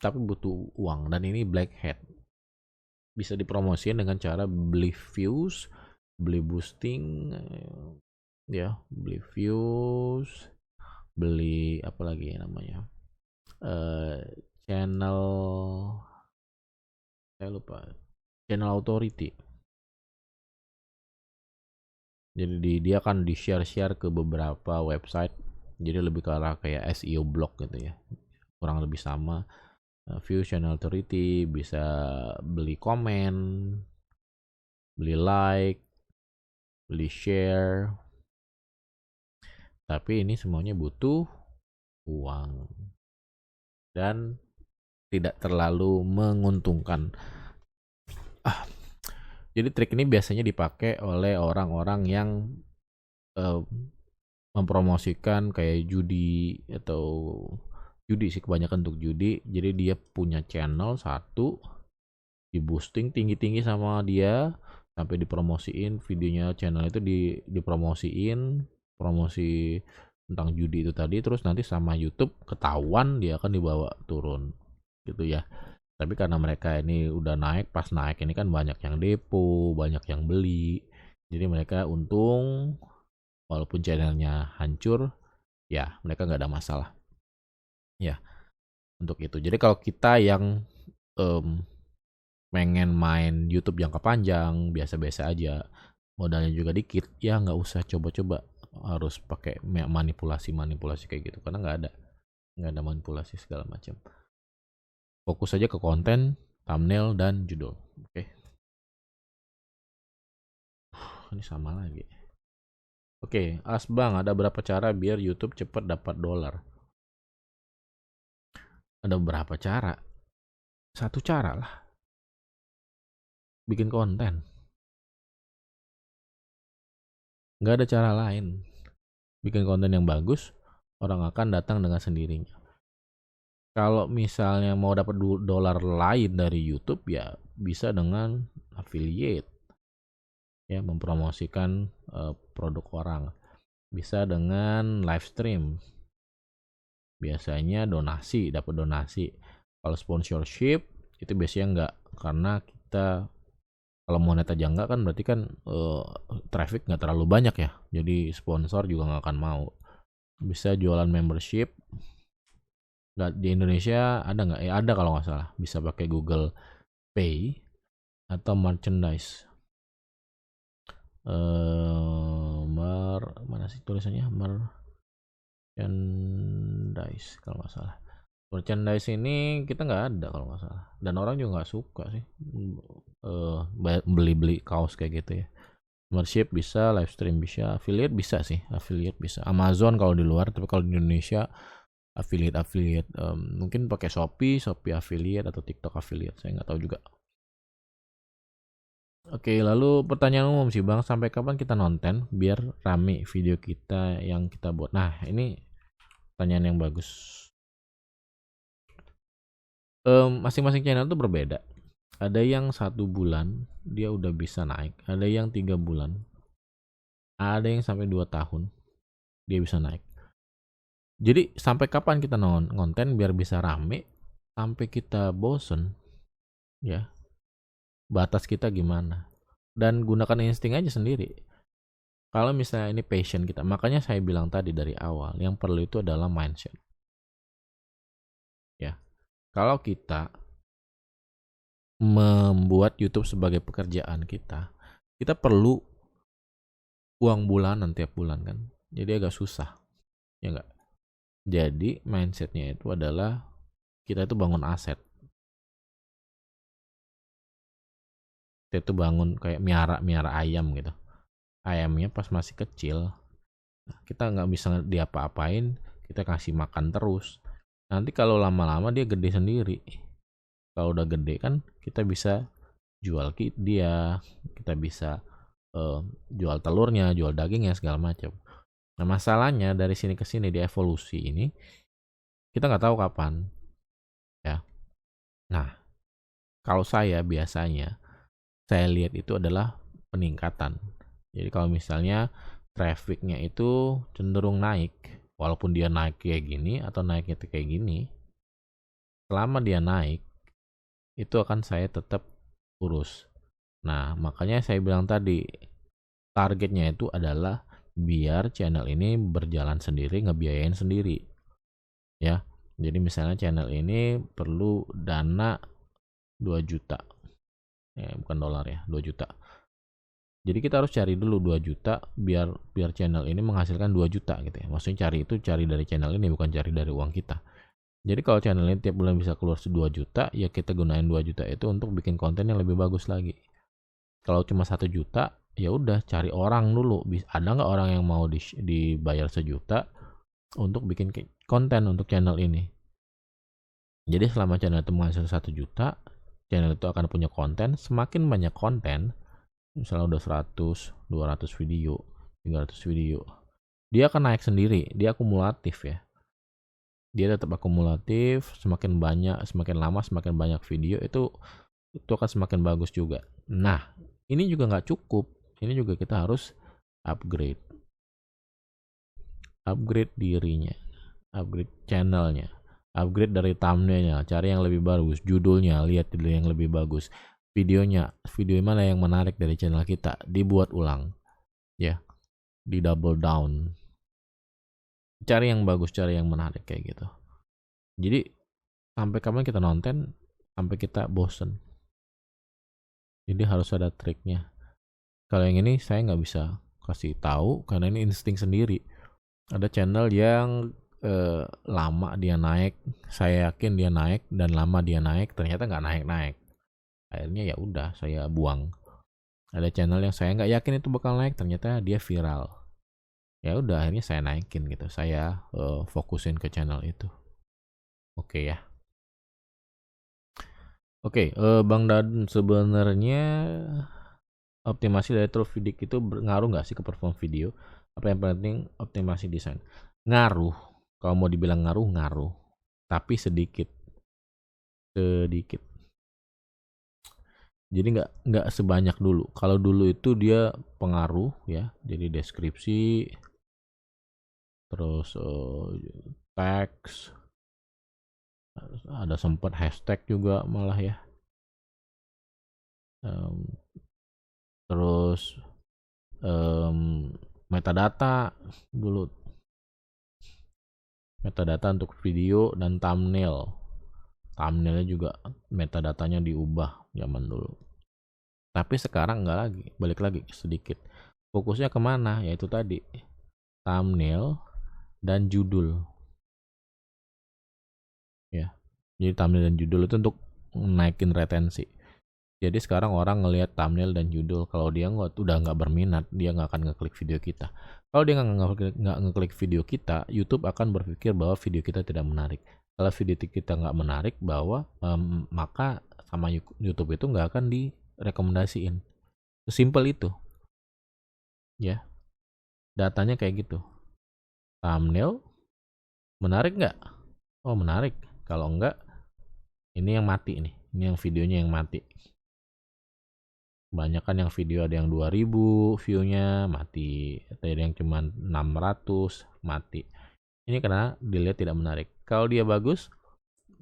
Tapi butuh uang, dan ini black hat. Bisa dipromosikan dengan cara beli views, beli boosting, ya, beli views, beli apa lagi namanya, channel, saya lupa, channel authority. Jadi dia akan di share ke beberapa website, jadi lebih ke arah kayak SEO blog gitu ya, kurang lebih sama. View, channel authority, bisa beli komen, beli like, beli share, tapi ini semuanya butuh uang dan tidak terlalu menguntungkan. Jadi trik ini biasanya dipakai oleh orang-orang yang mempromosikan kayak judi, atau judi sih kebanyakan untuk judi. Jadi dia punya channel satu, di boosting tinggi-tinggi sama dia, sampai dipromosiin videonya, channel itu dipromosiin, promosi tentang judi itu tadi, terus nanti sama YouTube ketahuan, dia akan dibawa turun gitu ya. Tapi karena mereka ini udah naik, pas naik ini kan banyak yang depo, banyak yang beli, jadi mereka untung, walaupun channelnya hancur ya mereka nggak ada masalah ya untuk itu. Jadi kalau kita yang pengen main YouTube jangka panjang, biasa-biasa aja, modalnya juga dikit, ya nggak usah coba-coba harus pakai manipulasi kayak gitu, karena nggak ada manipulasi segala macam. Fokus aja ke konten, thumbnail, dan judul. Oke. Ini sama lagi. Oke, Asbang, ada berapa cara biar YouTube cepat dapat dolar? Ada berapa cara? Satu cara lah. Bikin konten. Nggak ada cara lain. Bikin konten yang bagus, orang akan datang dengan sendirinya. Kalau misalnya mau dapat dolar lain dari YouTube, ya bisa dengan affiliate, ya, mempromosikan produk orang. Bisa dengan live stream, biasanya dapat donasi. Kalau sponsorship itu biasanya enggak, karena kita kalau monet aja enggak kan, berarti kan traffic nggak terlalu banyak ya, jadi sponsor juga nggak akan mau. Bisa jualan membership. Nggak, di Indonesia ada nggak? Ada kalau nggak salah. Bisa pakai Google Pay atau merchandise. Mana sih tulisannya? Merchandise kalau nggak salah. Merchandise ini kita nggak ada kalau nggak salah. Dan orang juga nggak suka sih beli kaos kayak gitu ya. Membership bisa, live stream bisa, affiliate bisa sih. Affiliate bisa. Amazon kalau di luar, tapi kalau di Indonesia affiliate mungkin pakai Shopee affiliate atau TikTok affiliate, saya nggak tahu juga. Oke, lalu pertanyaan umum sih Bang, sampai kapan kita nonton biar rame video kita yang kita buat? Nah, ini pertanyaan yang bagus. Masing-masing channel itu berbeda. Ada yang 1 bulan dia udah bisa naik, ada yang 3 bulan, ada yang sampai 2 tahun dia bisa naik. Jadi sampai kapan kita ngonten biar bisa rame? Sampai kita bosen, ya. Batas kita gimana? Dan gunakan insting aja sendiri. Kalau misalnya ini passion kita, makanya saya bilang tadi dari awal, yang perlu itu adalah mindset. Ya, kalau kita membuat YouTube sebagai pekerjaan kita perlu uang bulanan tiap bulan kan. Jadi agak susah, ya enggak? Jadi mindsetnya itu adalah kita itu bangun aset. Kita itu bangun kayak miara ayam gitu. Ayamnya pas masih kecil, kita nggak bisa diapa-apain, kita kasih makan terus. Nanti kalau lama-lama dia gede sendiri. Kalau udah gede kan kita bisa jual dia, kita bisa jual telurnya, jual dagingnya segala macam. Nah masalahnya dari sini ke sini di evolusi ini kita nggak tahu kapan, ya. Nah kalau saya biasanya saya lihat itu adalah peningkatan. Jadi kalau misalnya trafficnya itu cenderung naik, walaupun dia naik kayak gini atau naiknya kayak gini, selama dia naik itu akan saya tetap urus. Nah makanya saya bilang tadi targetnya itu adalah biar channel ini berjalan sendiri, ngebiayain sendiri, ya. Jadi misalnya channel ini perlu dana 2 juta, ya bukan dolar ya, 2 juta. Jadi kita harus cari dulu 2 juta biar channel ini menghasilkan 2 juta gitu ya. Maksudnya cari dari channel ini, bukan cari dari uang kita. Jadi kalau channel ini tiap bulan bisa keluar 2 juta, ya kita gunain 2 juta itu untuk bikin konten yang lebih bagus lagi. Kalau cuma 1 juta, ya udah cari orang dulu. Ada nggak orang yang mau dibayar 1 juta untuk bikin konten untuk channel ini? Jadi selama channel itu menghasilkan 1 juta, channel itu akan punya konten. Semakin banyak konten, misalnya udah 100, 200 video, 300 video, dia akan naik sendiri, dia akumulatif ya. Dia tetap akumulatif, semakin banyak, semakin lama, semakin banyak video itu akan semakin bagus juga. Nah, ini juga nggak cukup. Ini juga kita harus upgrade dirinya, upgrade channelnya, upgrade dari thumbnailnya, cari yang lebih bagus, judulnya, lihat dulu yang lebih bagus, video mana yang menarik dari channel kita, dibuat ulang, ya, di double down, cari yang bagus, cari yang menarik kayak gitu. Jadi sampai kapan kita nonton? Sampai kita bosen. Jadi harus ada triknya. Kalau yang ini saya nggak bisa kasih tahu karena ini insting sendiri. Ada channel yang lama dia naik, saya yakin dia naik, dan lama dia naik, ternyata nggak naik. Akhirnya ya udah saya buang. Ada channel yang saya nggak yakin itu bakal naik, ternyata dia viral. Ya udah akhirnya saya naikin gitu. Saya fokusin ke channel itu. Oke ya. Oke, Bang Daden, sebenarnya optimasi dari tool feed itu ngaruh nggak sih ke perform video? Apa yang penting optimasi desain? Ngaruh. Kalau mau dibilang ngaruh, tapi sedikit. Jadi nggak sebanyak dulu. Kalau dulu itu dia pengaruh ya, jadi deskripsi, terus teks, ada sempat hashtag juga malah ya. Terus metadata dulu, metadata untuk video dan thumbnailnya juga metadatanya diubah zaman dulu. Tapi sekarang nggak lagi, balik lagi sedikit. Fokusnya kemana? Yaitu tadi thumbnail dan judul. Ya, jadi thumbnail dan judul itu untuk naikin retensi. Jadi sekarang orang ngelihat thumbnail dan judul, kalau dia udah nggak berminat, dia nggak akan ngeklik video kita. Kalau dia nggak ngeklik video kita, YouTube akan berpikir bahwa video kita tidak menarik. Kalau video kita nggak menarik, maka sama YouTube itu nggak akan direkomendasiin. Sesimpel itu ya, datanya kayak gitu. Thumbnail menarik nggak? Oh menarik. Kalau enggak, ini yang mati nih, ini yang videonya yang mati. Banyak kan yang video ada yang 2000 view-nya mati, ada yang cuma 600 mati. Ini karena dilihat tidak menarik. Kalau dia bagus,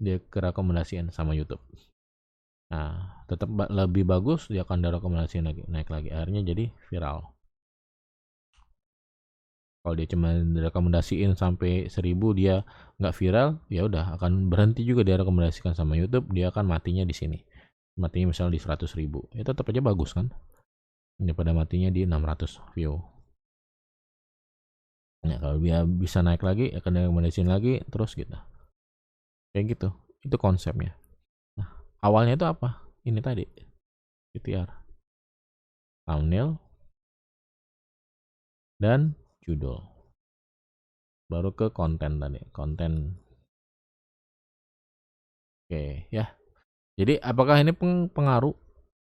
dia kerekomendasikan sama YouTube. Nah, tetap lebih bagus, dia akan direkomendasikan lagi, naik lagi. Akhirnya jadi viral. Kalau dia cuma direkomendasiin sampai 1000 dia nggak viral, ya udah akan berhenti juga dia rekomendasikan sama YouTube, dia akan matinya di sini. Matinya misalnya di 100.000, ya tetap aja bagus kan, daripada matinya di 600 view. Ya kalau dia bisa naik lagi, akan direkomendasiin lagi terus gitu. Kayak gitu, itu konsepnya. Nah, awalnya itu apa? Ini tadi, CTR, thumbnail, dan judul. Baru ke konten tadi, konten. Oke ya. Jadi apakah ini pengaruh?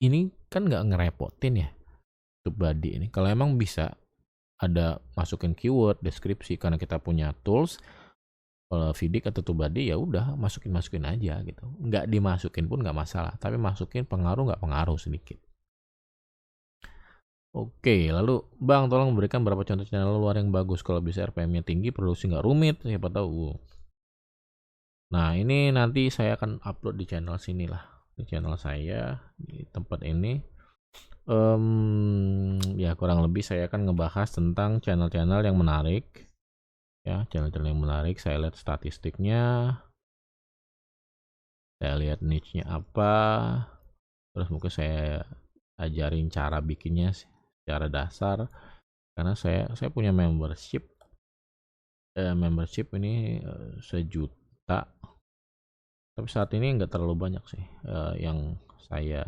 Ini kan nggak ngerepotin ya, TubeBuddy ini. Kalau emang bisa ada masukin keyword, deskripsi, karena kita punya tools, kalau Vidik atau TubeBuddy ya udah masukin aja gitu. Nggak dimasukin pun nggak masalah, tapi masukin pengaruh nggak pengaruh sedikit. Oke, lalu Bang tolong berikan beberapa contoh channel luar yang bagus, kalau bisa RPM-nya tinggi, produksi nggak rumit, siapa tahu. Nah ini nanti saya akan upload di channel sini lah, di channel saya di tempat ini. Ya kurang lebih saya akan ngebahas tentang channel-channel yang menarik ya, channel-channel yang menarik. Saya lihat statistiknya, saya lihat niche-nya apa, terus mungkin saya ajarin cara bikinnya secara dasar, karena saya punya membership ini 1 juta, tapi saat ini nggak terlalu banyak sih yang saya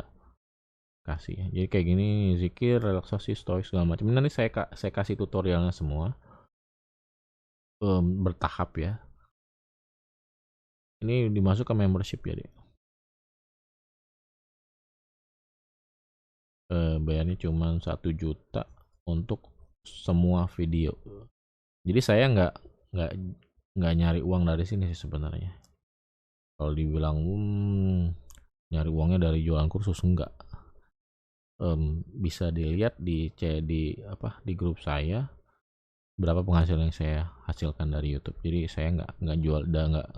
kasih ya. Jadi kayak gini, zikir, relaksasi, stoik, segala macam. Nanti saya kasih tutorialnya semua bertahap ya. Ini dimasuk ke membership ya deh. Bayarnya cuma 1 juta untuk semua video. Jadi saya nggak nggak nyari uang dari sini sih sebenarnya. Kalau dibilang nyari uangnya dari jualan kursus, enggak. Bisa dilihat di grup saya berapa penghasilan yang saya hasilkan dari YouTube. Jadi saya nggak jual, nggak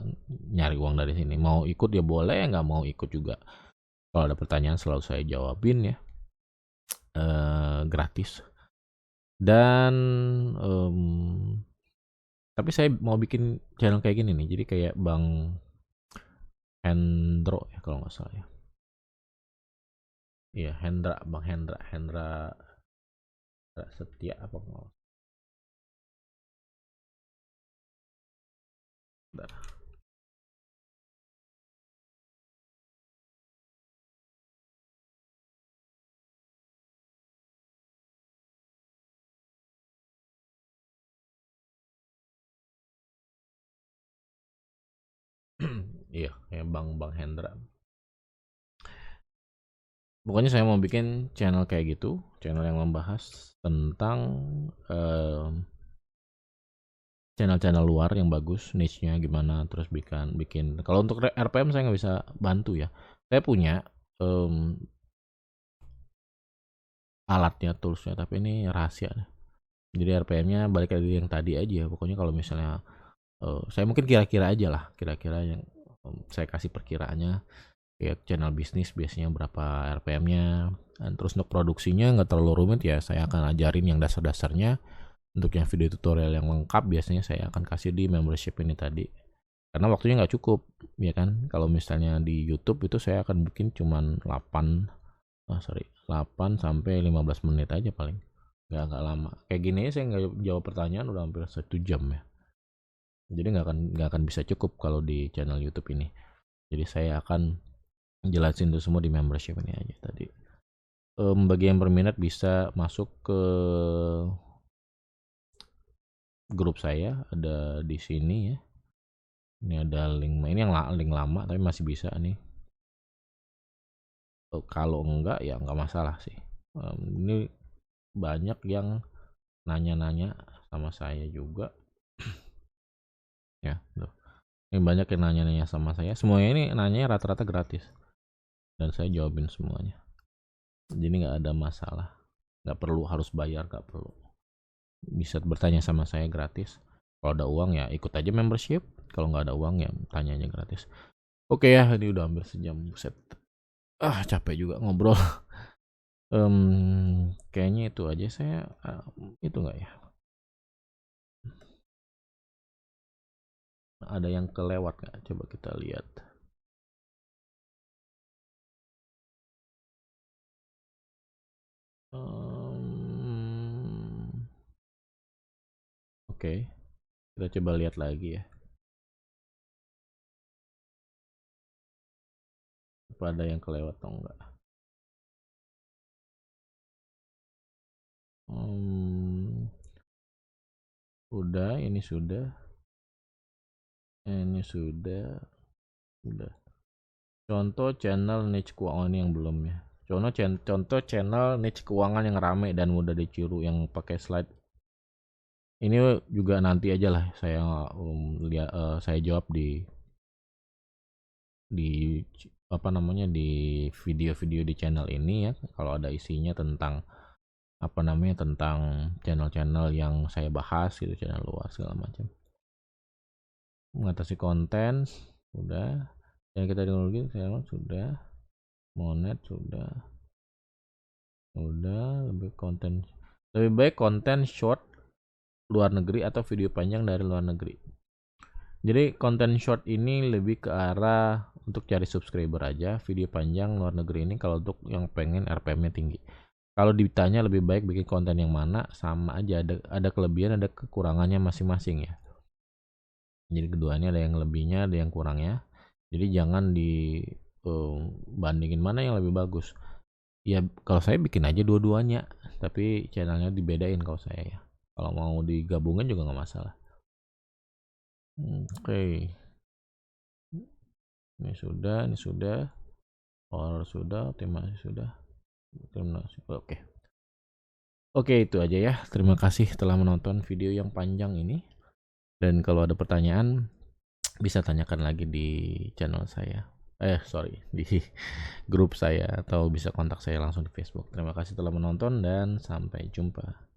nyari uang dari sini. Mau ikut ya boleh, nggak mau ikut juga. Kalau ada pertanyaan selalu saya jawabin ya, gratis. Dan tapi saya mau bikin channel kayak gini nih, jadi kayak Bang Hendro ya kalau nggak salah ya. Iya Bang Hendra Setia apa nggak? Iya kayak Bang Hendra. Pokoknya saya mau bikin channel kayak gitu, channel yang membahas tentang channel-channel luar yang bagus, niche-nya gimana, terus bikin. Kalau untuk RPM saya nggak bisa bantu ya. Saya punya alatnya, toolsnya, tapi ini rahasia. Jadi RPM-nya balik lagi yang tadi aja. Pokoknya kalau misalnya saya mungkin kira-kira aja lah, kira-kira yang saya kasih perkiraannya. Kayak channel bisnis biasanya berapa RPM-nya. Dan terus untuk produksinya nggak terlalu rumit ya. Saya akan ajarin yang dasar-dasarnya. Untuk yang video tutorial yang lengkap biasanya saya akan kasih di membership ini tadi. Karena waktunya nggak cukup, ya kan? Kalau misalnya di YouTube itu saya akan bikin cuman 8 sampai 15 menit aja paling. Nggak lama. Kayak gini saya nggak jawab pertanyaan udah hampir 1 jam ya. Jadi nggak akan bisa cukup kalau di channel YouTube ini. Jadi saya akan jelasin itu semua di membership ini aja tadi. Bagi yang berminat bisa masuk ke grup saya, ada di sini ya. Ini ada link, ini yang link lama tapi masih bisa nih. Kalau enggak ya nggak masalah sih. Ini banyak yang nanya-nanya sama saya juga ya. Ini banyak yang nanya-nanya sama saya, semuanya ini nanya rata-rata gratis dan saya jawabin semuanya, jadi nggak ada masalah, nggak perlu harus bayar, nggak perlu, bisa bertanya sama saya gratis. Kalau ada uang ya ikut aja membership, kalau nggak ada uang ya tanya aja gratis. Oke ya, ini udah hampir sejam, buset, capek juga ngobrol. Kayaknya itu aja saya, itu nggak ya, ada yang kelewat nggak, coba kita lihat. Oke, kita coba lihat lagi ya, apa ada yang kelewat atau enggak. Udah, ini sudah, udah. Contoh channel niche keuangan yang belum ya. Contoh channel niche keuangan yang rame dan mudah ditiru yang pakai slide. Ini juga nanti aja lah saya lihat, saya jawab di apa namanya, di video-video di channel ini ya. Kalau ada isinya tentang apa namanya, tentang channel-channel yang saya bahas gitu, channel luar segala macam. Mengatasi konten sudah, yang kita teknologi sekarang sudah, monet sudah, lebih baik konten short luar negeri atau video panjang dari luar negeri. Jadi konten short ini lebih ke arah untuk cari subscriber aja, video panjang luar negeri ini kalau untuk yang pengen RPM-nya tinggi. Kalau ditanya lebih baik bikin konten yang mana, sama aja, ada kelebihan ada kekurangannya masing-masing ya. Jadi keduanya ada yang lebihnya ada yang kurangnya. Jadi jangan bandingin mana yang lebih bagus. Ya kalau saya bikin aja dua-duanya, tapi channelnya dibedain kalau saya ya. Kalau mau digabungin juga nggak masalah. Oke. Ini sudah, horror sudah, tema sudah, oke. Oke, itu aja ya. Terima kasih telah menonton video yang panjang ini. Dan kalau ada pertanyaan bisa tanyakan lagi di channel saya. Di grup saya, atau bisa kontak saya langsung di Facebook. Terima kasih telah menonton dan sampai jumpa.